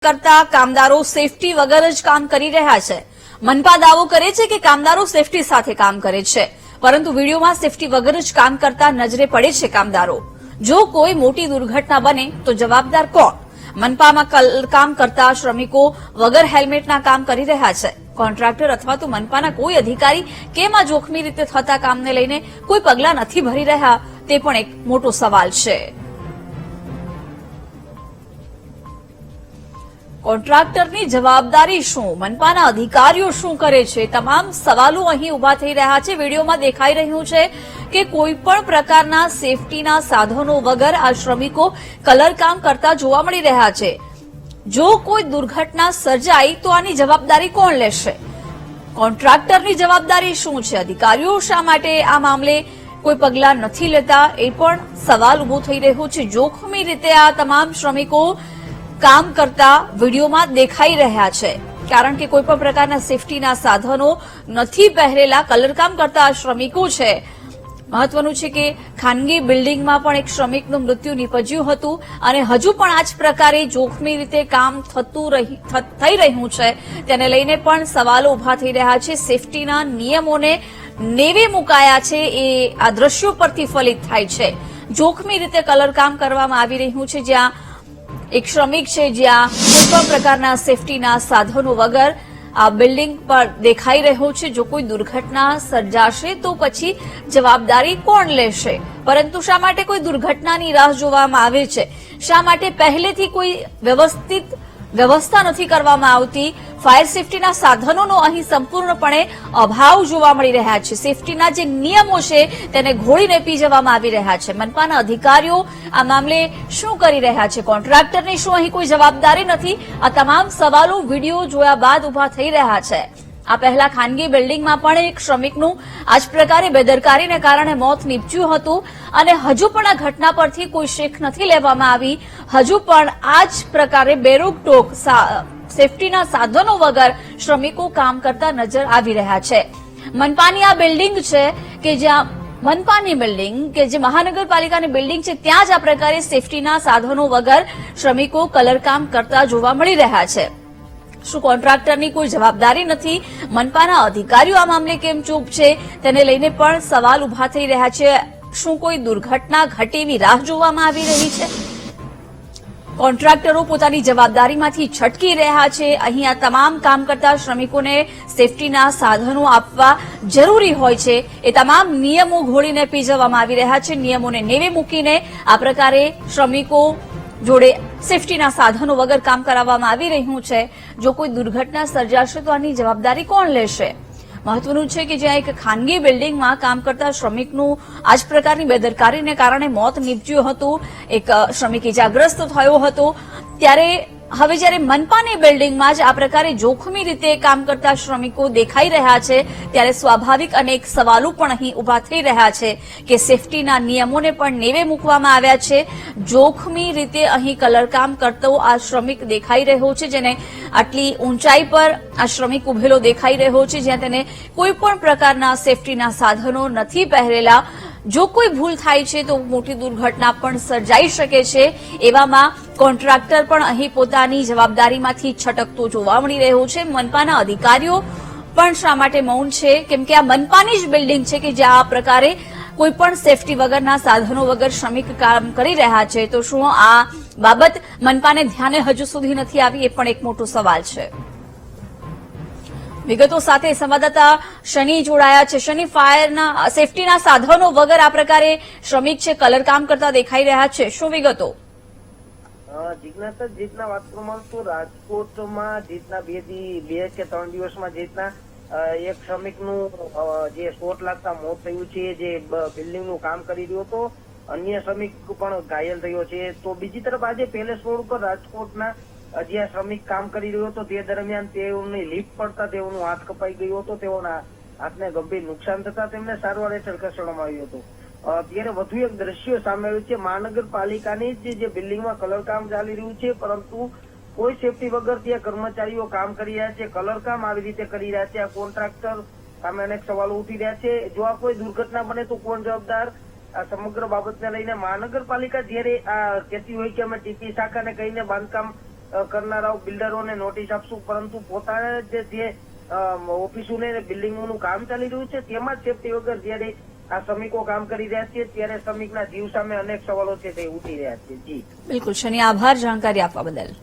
કરતા કામદારો સેફટી વગર જ કામ કરી રહ્યા છે। મનપા દાવો કરે છે કે કામદારો સેફટી સાથે કામ કરે છે, પરંતુ વિડીયોમાં સેફટી વગર જ કામ કરતા નજરે પડે છે કામદારો। જો કોઈ મોટી દુર્ઘટના બને તો જવાબદાર કોણ? મનપામાં કામ કરતા શ્રમિકો વગર હેલ્મેટના કામ કરી રહ્યા છે। કોન્ટ્રાક્ટર અથવા તો મનપાના કોઈ અધિકારી કેમ આ જોખમી રીતે થતા કામને લઈને કોઈ પગલાં નથી ભરી રહ્યા, તે પણ એક મોટો સવાલ છે। કોન્ટ્રાક્ટરની જવાબદારી શું? મનપાના અધિકારીઓ શું કરે છે? તમામ સવાલો અહીં ઉભા થઈ રહ્યા છે। વિડીયોમાં દેખાઈ રહ્યું છે કે કોઈ પણ પ્રકારના સેફટીના સાધનો વગર આ શ્રમિકો કલર કામ કરતા જોવા મળી રહ્યા છે। જો કોઈ દુર્ઘટના સર્જાય તો આની જવાબદારી કોણ લેશે? કોન્ટ્રાક્ટરની જવાબદારી શું છે? અધિકારીઓ શા માટે આ મામલે કોઈ પગલાં નથી લેતા, એ પણ સવાલ ઉભો થઈ રહ્યો છે। જોખમી રીતે આ તમામ શ્રમિકો કામ કરતા વિડીયોમાં દેખાઈ રહ્યા છે, કારણ કે કોઈ પણ પ્રકારના સેફટીના સાધનો નથી પહેરેલા કલરકામ કરતા શ્રમિકો છે। મહત્વનું છે કે ખાનગી બિલ્ડિંગમાં પણ એક શ્રમિકનું મૃત્યુ નીપજ્યું હતું અને હજુ પણ આ જ પ્રકારે જોખમી રીતે કામ થઈ રહ્યું છે, તેને લઈને પણ સવાલો ઉભા થઈ રહ્યા છે। સેફટીના નિયમોને નેવે મુકાયા છે, એ આ દ્રશ્યો પરથી ફલિત થાય છે। જોખમી રીતે કલરકામ કરવામાં આવી રહ્યું છે, જ્યાં એક શ્રમિક છે, જ્યાં કોઈ પણ પ્રકારના સેફટીના સાધનો વગર આ બિલ્ડિંગ પર દેખાઈ રહ્યો છે। જો કોઈ દુર્ઘટના સર્જાશે તો પછી જવાબદારી કોણ લેશે? પરંતુ શા માટે કોઈ દુર્ઘટનાની રાહ જોવામાં આવે છે? શા માટે પહેલેથી કોઈ વ્યવસ્થા નથી કરવામાં આવતી? ફાયર સેફટીના સાધનોનો અહીં સંપૂર્ણપણે અભાવ જોવા મળી રહ્યા છે। સેફટીના જે નિયમો છે તેને ઘોળીને પી જવામાં આવી રહ્યા છે। મનપાના અધિકારીઓ આ મામલે શું કરી રહ્યા છે? કોન્ટ્રાક્ટરની શું અહીં કોઈ જવાબદારી નથી? આ તમામ સવાલો વિડીયો જોયા બાદ ઉભા થઈ રહ્યા છે। આ પહેલા ખાનગી બિલ્ડિંગમાં પણ એક શ્રમિકનું આ જ પ્રકારે બેદરકારીને કારણે મોત નીપજ્યું હતું અને હજુ પણ આ ઘટના પરથી કોઈ શીખ નથી લેવામાં આવી। હજુ પણ આ જ પ્રકારે બેરોકટોક સેફટીના સાધનો વગર શ્રમિકો કામ કરતા નજર આવી રહ્યા છે। મનપાની આ બિલ્ડિંગ છે કે જ્યાં મનપાની બિલ્ડિંગ કે જે મહાનગરપાલિકાની બિલ્ડિંગ છે, ત્યાં જ આ પ્રકારે સેફટીના સાધનો વગર શ્રમિકો કલરકામ કરતા જોવા મળી રહ્યા છે। શું કોન્ટ્રાક્ટરની કોઈ જવાબદારી નથી? મનપાના અધિકારીઓ આ મામલે કેમ ચૂપ છે, તેને લઈને પણ સવાલ ઉભા થઈ રહ્યા છે। શું કોઈ દુર્ઘટના ઘટે એવી રાહ જોવામાં આવી રહી છે? કોન્ટ્રાક્ટરો પોતાની જવાબદારીમાંથી છટકી રહ્યા છે। અહીં આ તમામ કામ કરતા શ્રમિકોને સેફટીના સાધનો આપવા જરૂરી હોય છે, એ તમામ નિયમો ઘોળીને પી જવામાં આવી રહ્યા છે। નિયમોને નેવે મૂકીને આ પ્રકારે શ્રમિકો જોડે સેફટીના સાધનો વગર કામ કરાવવામાં આવી રહ્યું છે। જો કોઈ દુર્ઘટના સર્જાશે તો આની જવાબદારી કોણ લેશે? મહત્વનું છે કે જ્યાં એક ખાનગી બિલ્ડિંગમાં કામ કરતા શ્રમિકનું આ જ પ્રકારની બેદરકારીને કારણે મોત નીપજ્યું હતું, એક શ્રમિક ઇજાગ્રસ્ત થયો હતો, ત્યારે હવે જ્યારે મનપાની બિલ્ડિંગમાં જ આ પ્રકારે જોખમી રીતે કામ કરતા શ્રમિકો દેખાઈ રહ્યા છે, ત્યારે સ્વાભાવિક અનેક સવાલો પણ અહીં ઉભા થઈ રહ્યા છે કે સેફટીના નિયમોને પણ નેવે મૂકવામાં આવ્યા છે। જોખમી રીતે અહીં કલરકામ કરતો આ શ્રમિક દેખાઈ રહ્યો છે, જેને આટલી ઊંચાઈ પર આ શ્રમિક ઉભેલો દેખાઈ રહ્યો છે, જ્યાં તેને કોઈ પણ પ્રકારના સેફટીના સાધનો નથી પહેરેલા। જો કોઈ ભૂલ થાય છે તો મોટી દુર્ઘટના પણ સર્જાઈ શકે છે। એવામાં કોન્ટ્રાક્ટર પણ અહીં પોતાની જવાબદારીમાંથી છટકતો જોવા મળી રહ્યો છે। મનપાના અધિકારીઓ પણ શા માટે મૌન છે? કેમ કે આ મનપાની જ બિલ્ડિંગ છે કે જ્યાં આ પ્રકારે કોઈ પણ સેફટી વગરના સાધનો વગર શ્રમિક કામ કરી રહ્યા છે। તો શું આ બાબત મનપાને ધ્યાને હજુ સુધી નથી આવી? એ પણ એક મોટો સવાલ છે। વિગતો સાથે સંવાદદાતા શનિ જોડાયા છે। શનિ, ફાયરના સેફટીના સાધનો વગર આ પ્રકારે શ્રમિક છે કલરકામ કરતા દેખાઈ રહ્યા છે, શું વિગતો? જિજ્ઞાસા, જીતના વાત પ્રમાણે તો રાજકોટમાં જીતના બે કે 3 દિવસમાં જીતના એક શ્રમિકનું જે શોટ લાગતા મોત થયું છે, જે બિલ્ડિંગનું કામ કરી રહ્યો હતો। અન્ય શ્રમિક પણ ઘાયલ થયો છે। તો બીજી તરફ આજે પેલેસ રોડ ઉપર રાજકોટના જ્યાં શ્રમિક કામ કરી રહ્યો હતો તે દરમિયાન તેઓની લિફ્ટ પડતા તેઓનો હાથ કપાઈ ગયો હતો। તેઓના હાથને ગંભીર નુકસાન થતા તેમને સારવાર હેઠળ ખસેડવામાં આવ્યો હતો। ત્યારે વધુ એક દ્રશ્ય સામે આવ્યું છે। મહાનગરપાલિકાની જે બિલ્ડિંગમાં કલરકામ ચાલી રહ્યું છે, પરંતુ કોઈ સેફટી વગર ત્યાં કર્મચારીઓ કામ કરી રહ્યા છે, કલરકામ આવી રીતે કરી રહ્યા છે। આ કોન્ટ્રાક્ટર સામે અનેક સવાલો ઉઠી રહ્યા છે। જો આ કોઈ દુર્ઘટના બને તો કોણ જવાબદાર? આ સમગ્ર બાબતને લઈને મહાનગરપાલિકા જયારે આ કહેતી હોય કે અમે ટીપી શાખાને કહીને બાંધકામ કરનારાઓ બિલ્ડરોને નોટિસ આપશું, પરંતુ પોતાને જે ઓફિસો ને બિલ્ડિંગોનું કામ ચાલી રહ્યું છે તેમાં જ સેફટી વગર જયારે આ શ્રમિકો કામ કરી રહ્યા છે ત્યારે શ્રમિકના જીવ સામે અનેક સવાલો છે તે ઉઠી રહ્યા છે. જી બિલકુલ શનિ, આભાર જાણકારી આપવા બદલ.